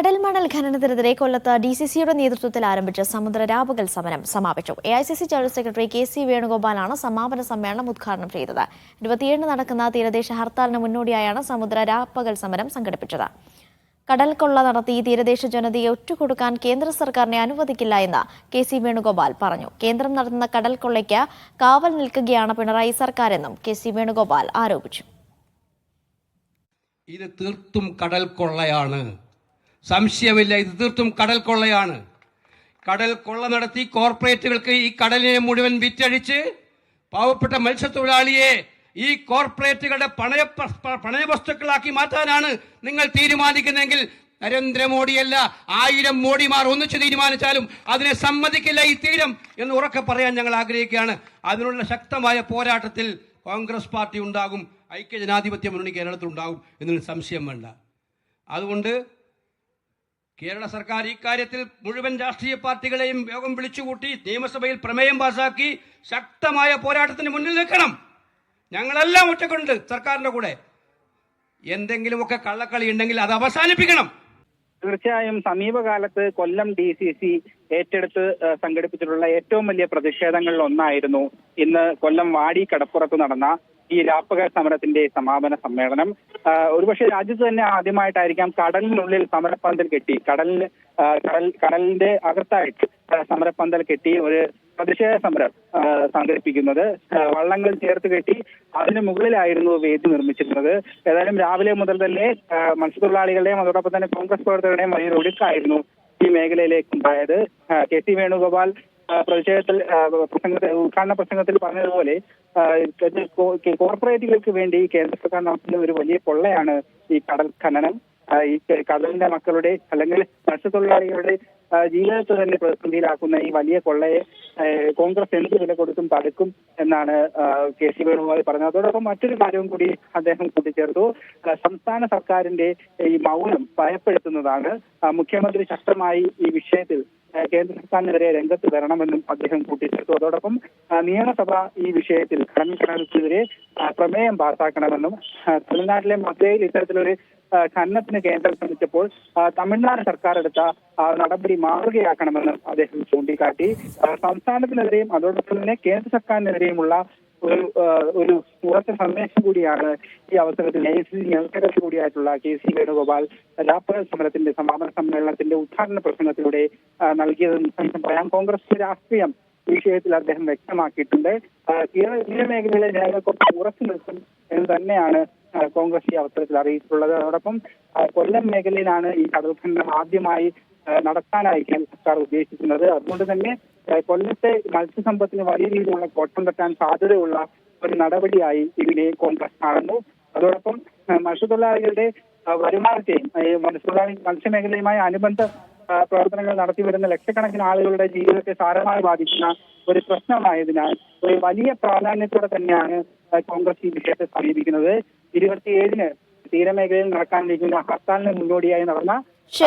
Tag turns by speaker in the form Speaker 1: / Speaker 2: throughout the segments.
Speaker 1: കടൽ മണൽ ഖനനത്തിനെതിരെ കൊല്ലത്ത് DCCയുടെ നേതൃത്വത്തിൽ ആരംഭിച്ച സമുദ്ര രാപകൽ സമരം സമാപിച്ചു. AICC ജനറൽ സെക്രട്ടറി KC വേണുഗോപാലാണ് സമാപന സമ്മേളനം ഉദ്ഘാടനം ചെയ്തത്. 27 നടക്കുന്ന തീരദേശ ഹർത്താലിന് മുന്നോടിയായാണ് സമുദ്ര രാപകൽ സമരം സംഘടിപ്പിച്ചത്. കടൽ കൊള്ള നടത്തി തീരദേശ ജനതയെ ഒറ്റുകൊടുക്കാൻ കേന്ദ്ര സർക്കാരിനെ അനുവദിക്കില്ല എന്ന് KC വേണുഗോപാൽ പറഞ്ഞു. കേന്ദ്രം നടത്തുന്ന കടൽ കൊള്ളയ്ക്ക് കാവൽ നിൽക്കുകയാണ് പിണറായി സർക്കാരെന്നും KC വേണുഗോപാൽ ആരോപിച്ചു.
Speaker 2: ഇത് തീർത്തും കടൽ കൊള്ളയാണ്, സംശയമില്ല. ഇത് തീർത്തും കടൽ കൊള്ളയാണ്. കടൽ കൊള്ള നടത്തി കോർപ്പറേറ്റുകൾക്ക് ഈ കടലിനെ മുഴുവൻ വിറ്റഴിച്ച് പാവപ്പെട്ട മത്സ്യത്തൊഴിലാളിയെ ഈ കോർപ്പറേറ്റുകളുടെ പണയ വസ്തുക്കളാക്കി മാറ്റാനാണ് നിങ്ങൾ തീരുമാനിക്കുന്നതെങ്കിൽ നരേന്ദ്രമോദിയല്ല 1000 മോഡിമാർ ഒന്നിച്ച് തീരുമാനിച്ചാലും അതിനെ സമ്മതിക്കില്ല ഈ തീരം എന്ന് ഉറക്കെ പറയാൻ ഞങ്ങൾ ആഗ്രഹിക്കുകയാണ്. അതിനുള്ള ശക്തമായ പോരാട്ടത്തിൽ കോൺഗ്രസ് പാർട്ടി ഉണ്ടാകും, ഐക്യജനാധിപത്യ മുന്നണി കേരളത്തിൽ ഉണ്ടാകും എന്നൊരു സംശയം വേണ്ട. അതുകൊണ്ട് കേരള സർക്കാർ ഇക്കാര്യത്തിൽ മുഴുവൻ രാഷ്ട്രീയ പാർട്ടികളെയും യോഗം വിളിച്ചുകൂട്ടി നിയമസഭയിൽ പ്രമേയം പാസാക്കി ശക്തമായ പോരാട്ടത്തിന് മുന്നിൽ നിൽക്കണം. ഞങ്ങളെല്ലാം ഒറ്റക്കുണ്ട് സർക്കാരിന്റെ കൂടെ. എന്തെങ്കിലുമൊക്കെ കള്ളക്കളി ഉണ്ടെങ്കിൽ അത് അവസാനിപ്പിക്കണം.
Speaker 3: തീർച്ചയായും സമീപകാലത്ത് കൊല്ലം DCC ഏറ്റെടുത്ത് സംഘടിപ്പിച്ചിട്ടുള്ള ഏറ്റവും വലിയ പ്രതിഷേധങ്ങളിൽ ഒന്നായിരുന്നു ഇന്ന് കൊല്ലം വാടി കടപ്പുറത്ത് നടന്ന ഈ രാപ്പകൽ സമരത്തിന്റെ സമാപന സമ്മേളനം. ഒരുപക്ഷെ രാജ്യത്ത് തന്നെ ആദ്യമായിട്ടായിരിക്കാം കടലിനുള്ളിൽ സമരപ്പന്തൽ കെട്ടി, കടലിന്റെ അകത്തായിട്ട് സമരപ്പന്തൽ കെട്ടി ഒരു പ്രതിഷേധ സമരം സംഘടിപ്പിക്കുന്നത്. വള്ളങ്ങൾ ചേർത്ത് കെട്ടി അതിന് മുകളിലായിരുന്നു വേദി നിർമ്മിച്ചിരുന്നത്. ഏതായാലും രാവിലെ മുതൽ തന്നെ മത്സ്യത്തൊഴിലാളികളുടെയും അതോടൊപ്പം തന്നെ കോൺഗ്രസ് പ്രവർത്തകരുടെയും വലിയൊരു ഒഴുക്കായിരുന്നു ഈ മേഖലയിലേക്ക് ഉണ്ടായത്. KC വേണുഗോപാൽ ഉദ്ഘാടന പ്രസംഗത്തിൽ പറഞ്ഞതുപോലെ കോർപ്പറേറ്റുകൾക്ക് വേണ്ടി കേന്ദ്ര സർക്കാർ നടത്തുന്ന ഒരു വലിയ കൊള്ളയാണ് ഈ കടൽ ഖനനം. ഈ കടലിന്റെ മക്കളുടെ അല്ലെങ്കിൽ മത്സ്യത്തൊഴിലാളികളുടെ ജീവിതത്തെ തന്നെ പ്രതിസന്ധിയിലാക്കുന്ന ഈ വലിയ കൊള്ളയെ കോൺഗ്രസ് എന്ത് വില കൊടുത്തും തടുക്കും എന്നാണ് KC വേണുഗോപാൽ പറഞ്ഞത്. അതോടൊപ്പം മറ്റൊരു കാര്യവും കൂടി അദ്ദേഹം കൂട്ടിച്ചേർത്തു. സംസ്ഥാന സർക്കാരിന്റെ ഈ മൗനം ഭയപ്പെടുത്തുന്നതാണ്. മുഖ്യമന്ത്രി ശക്തമായി ഈ വിഷയത്തിൽ കേന്ദ്ര സർക്കാരിനെതിരെ രംഗത്ത് വരണമെന്നും അദ്ദേഹം കൂട്ടിച്ചേർത്തു. അതോടൊപ്പം നിയമസഭ ഈ വിഷയത്തിൽ കടൽ ഖനനത്തിനെതിരെ പ്രമേയം പാസാക്കണമെന്നും തമിഴ്നാട്ടിലെ മധുരയിൽ ഇത്തരത്തിലൊരു ഖനനത്തിന് കേന്ദ്രം ശ്രമിച്ചപ്പോൾ തമിഴ്നാട് സർക്കാർ എടുത്ത നടപടി മാതൃകയാക്കണമെന്നും അദ്ദേഹം ചൂണ്ടിക്കാട്ടി. സംസ്ഥാനത്തിനെതിരെയും അതോടൊപ്പം തന്നെ കേന്ദ്ര സർക്കാരിനെതിരെയുമുള്ള ഒരു ഉറച്ച സന്ദേശം കൂടിയാണ് ഈ അവസരത്തിൽ AICC ജനറൽ സെക്രട്ടറി കൂടിയായിട്ടുള്ള KC വേണുഗോപാൽ രാപ്പകൽ സമരത്തിന്റെ സമാപന സമ്മേളനത്തിന്റെ ഉദ്ഘാടന പ്രസംഗത്തിലൂടെ നൽകിയതെന്ന് പറയാം. കോൺഗ്രസ് രാഷ്ട്രീയം ഈ വിഷയത്തിൽ അദ്ദേഹം വ്യക്തമാക്കിയിട്ടുണ്ട്. തീരമേഖലയിലെ ജനങ്ങൾക്കൊപ്പം ഉറച്ചു നിൽക്കും എന്ന് തന്നെയാണ് കോൺഗ്രസ് ഈ അവസരത്തിൽ അറിയിച്ചിട്ടുള്ളത്. അതോടൊപ്പം കൊല്ലം മേഖലയിലാണ് ഈ കടൽ ഖനനം ആദ്യമായി നടത്താനായി കേന്ദ്ര സർക്കാർ ഉദ്ദേശിക്കുന്നത്. അതുകൊണ്ട് തന്നെ കൊല്ലത്തെ മത്സ്യസമ്പത്തിന് വലിയ രീതിയിലുള്ള കോട്ടം തട്ടാൻ സാധ്യതയുള്ള ഒരു നടപടിയായി ഇതിനെ കോൺഗ്രസ് കാണുന്നു. അതോടൊപ്പം മത്സ്യത്തൊഴിലാളികളുടെ വരുമാനത്തെയും മത്സ്യമേഖലയുമായി അനുബന്ധ പ്രവർത്തനങ്ങൾ നടത്തിവരുന്ന ലക്ഷക്കണക്കിന് ആളുകളുടെ ജീവിതത്തെ സാരമായി ബാധിക്കുന്ന ഒരു പ്രശ്നമായതിനാൽ ഒരു വലിയ പ്രാധാന്യത്തോടെ തന്നെയാണ് കോൺഗ്രസ് ഈ വിഷയത്തെ സമീപിക്കുന്നത്. 27-ന് തീരമേഖലയിൽ നടക്കാനിരിക്കുന്ന ഹർത്താലിന് മുന്നോടിയായി നടന്ന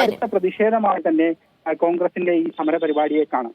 Speaker 3: അടുത്ത പ്രതിഷേധമായി തന്നെ കോൺഗ്രസിന്റെ ഈ സമര പരിപാടിയെ കാണാം.